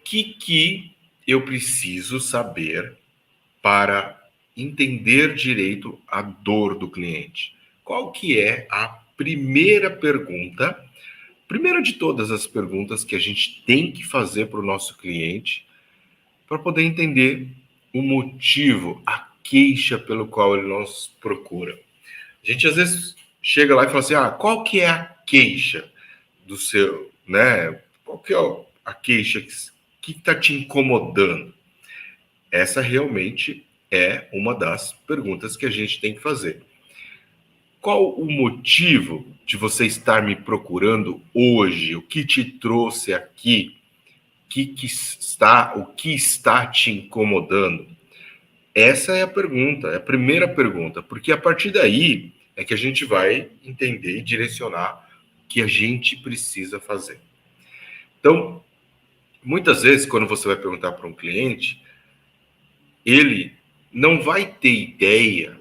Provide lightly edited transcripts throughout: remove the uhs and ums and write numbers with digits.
que eu preciso saber para entender direito a dor do cliente? Qual que é a primeira pergunta, primeira de todas as perguntas que a gente tem que fazer para o nosso cliente para poder entender o motivo, a queixa pelo qual ele nos procura? A gente às vezes chega lá e fala assim, qual que é a queixa do seu, né? Qual que é a queixa que está te incomodando? Essa realmente é uma das perguntas que a gente tem que fazer. Qual o motivo de você estar me procurando hoje? O que te trouxe aqui? O que está te incomodando? Essa é a pergunta, é a primeira pergunta, porque a partir daí é que a gente vai entender e direcionar o que a gente precisa fazer. Então, muitas vezes, quando você vai perguntar para um cliente, ele não vai ter ideia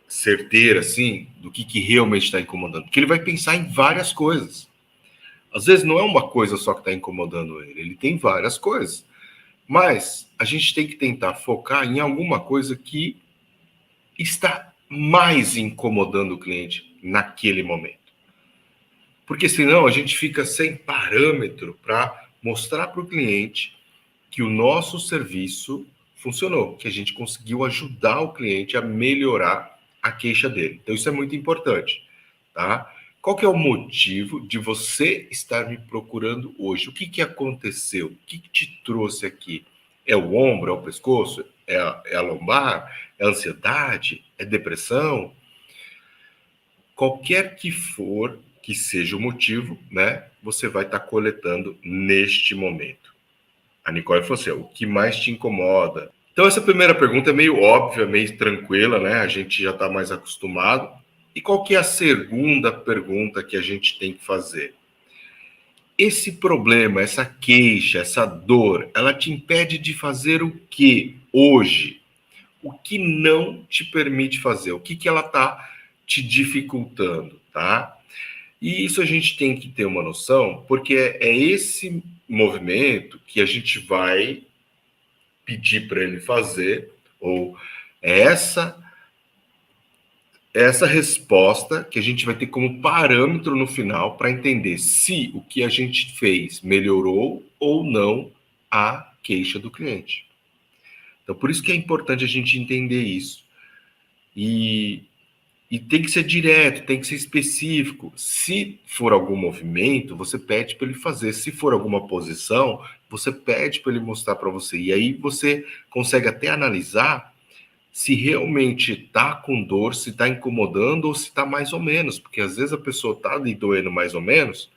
certeira, assim, do que realmente está incomodando, porque ele vai pensar em várias coisas. Às vezes não é uma coisa só que está incomodando ele tem várias coisas. Mas a gente tem que tentar focar em alguma coisa que está mais incomodando o cliente naquele momento. Porque senão a gente fica sem parâmetro para mostrar para o cliente que o nosso serviço funcionou, que a gente conseguiu ajudar o cliente a melhorar a queixa dele. Então isso é muito importante, tá? Qual que é o motivo de você estar me procurando hoje? O que aconteceu? O que te trouxe aqui? É o ombro? É o pescoço? É a lombar? É a ansiedade? É depressão? Qualquer que for que seja o motivo, né? Você vai estar coletando neste momento. A Nicole falou assim, o que mais te incomoda? Então essa primeira pergunta é meio óbvia, meio tranquila, né? A gente já está mais acostumado. E qual que é a segunda pergunta que a gente tem que fazer? Esse problema, essa queixa, essa dor, ela te impede de fazer o que hoje? O que não te permite fazer? O que ela está te dificultando, tá? E isso a gente tem que ter uma noção, porque é esse movimento que a gente vai pedir para ele fazer, ou é essa resposta que a gente vai ter como parâmetro no final para entender se o que a gente fez melhorou ou não a queixa do cliente. Então, por isso que é importante a gente entender isso. E tem que ser direto, tem que ser específico. Se for algum movimento, você pede para ele fazer. Se for alguma posição, você pede para ele mostrar para você. E aí você consegue até analisar se realmente está com dor, se está incomodando ou se está mais ou menos. Porque às vezes a pessoa está ali doendo mais ou menos,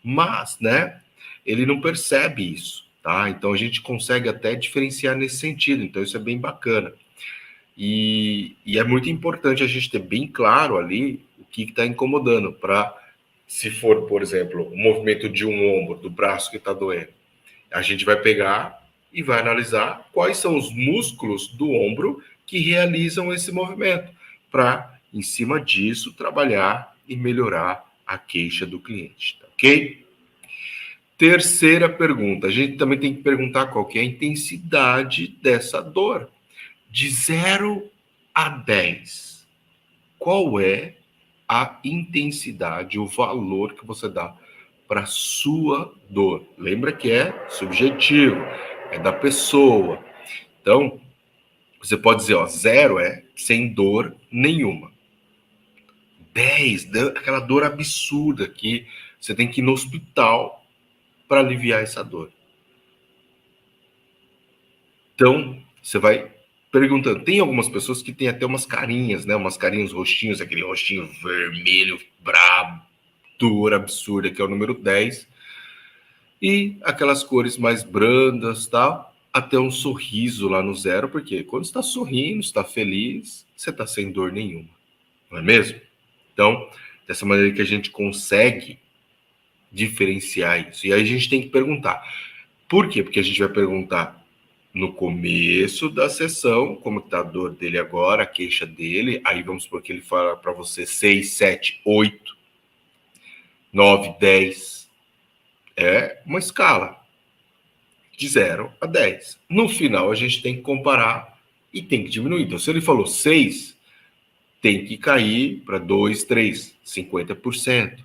mas, né, ele não percebe isso, tá? Então a gente consegue até diferenciar nesse sentido. Então isso é bem bacana. E é muito importante a gente ter bem claro ali o que está incomodando, para, se for, por exemplo, o movimento de um ombro, do braço que está doendo, a gente vai pegar e vai analisar quais são os músculos do ombro que realizam esse movimento, para, em cima disso, trabalhar e melhorar a queixa do cliente, tá ok? Terceira pergunta, a gente também tem que perguntar qual que é a intensidade dessa dor. De 0 a 10, qual é a intensidade, o valor que você dá para a sua dor? Lembra que é subjetivo, é da pessoa. Então, você pode dizer, 0 é sem dor nenhuma. 10, aquela dor absurda que você tem que ir no hospital para aliviar essa dor. Então, você vai perguntando. Tem algumas pessoas que têm até umas carinhas, né? Umas carinhas, rostinhos, aquele rostinho vermelho, brabo, dor absurda, que é o número 10. E aquelas cores mais brandas, tal, até um sorriso lá no 0, porque quando você está sorrindo, está feliz, você está sem dor nenhuma, não é mesmo? Então, dessa maneira que a gente consegue diferenciar isso. E aí a gente tem que perguntar. Por quê? Porque a gente vai perguntar no começo da sessão, como está a dor dele agora, a queixa dele, aí vamos supor que ele fala para você 6, 7, 8, 9, 10. É uma escala de 0 a 10. No final, a gente tem que comparar e tem que diminuir. Então, se ele falou 6, tem que cair para 2, 3, 50%.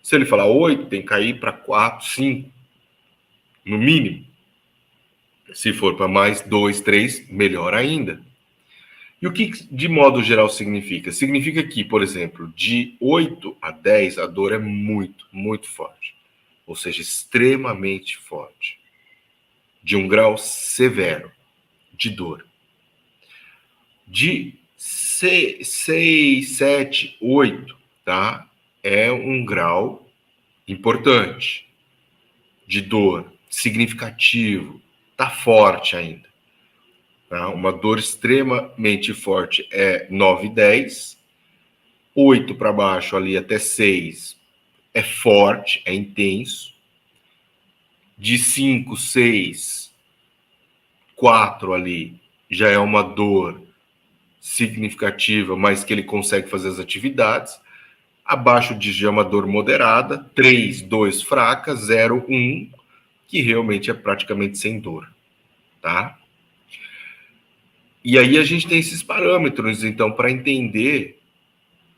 Se ele falar 8, tem que cair para 4, 5, no mínimo. Se for para mais 2, 3, melhor ainda. E o que, de modo geral, significa? Significa que, por exemplo, de 8 a 10, a dor é muito, muito forte. Ou seja, extremamente forte. De um grau severo de dor. De 6, 7, 8, tá? É um grau importante de dor, significativo, tá forte ainda. Tá? Uma dor extremamente forte é 9, 10, 8 para baixo ali até 6 é forte, é intenso. De 5, 6, 4 ali já é uma dor significativa, mas que ele consegue fazer as atividades. Abaixo disso já é uma dor moderada. 3, 2 fraca, 0, 1, que realmente é praticamente sem dor, tá? E aí a gente tem esses parâmetros, então, para entender,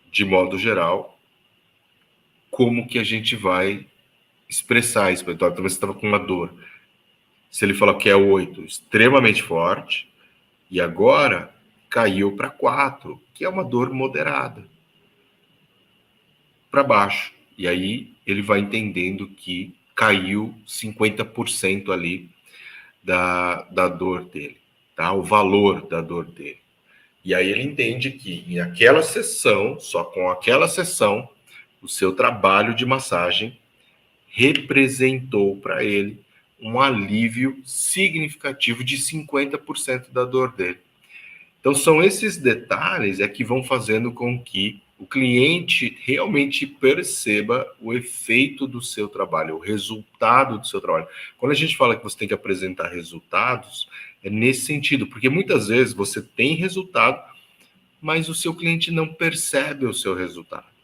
de modo geral, como que a gente vai expressar isso. Então, você estava com uma dor. Se ele falar que é 8, extremamente forte, e agora caiu para 4, que é uma dor moderada, para baixo. E aí ele vai entendendo que caiu 50% ali da dor dele, tá? O valor da dor dele. E aí ele entende que em aquela sessão, só com aquela sessão, o seu trabalho de massagem representou para ele um alívio significativo de 50% da dor dele. Então são esses detalhes que vão fazendo com que o cliente realmente perceba o efeito do seu trabalho, o resultado do seu trabalho. Quando a gente fala que você tem que apresentar resultados, é nesse sentido, porque muitas vezes você tem resultado, mas o seu cliente não percebe o seu resultado.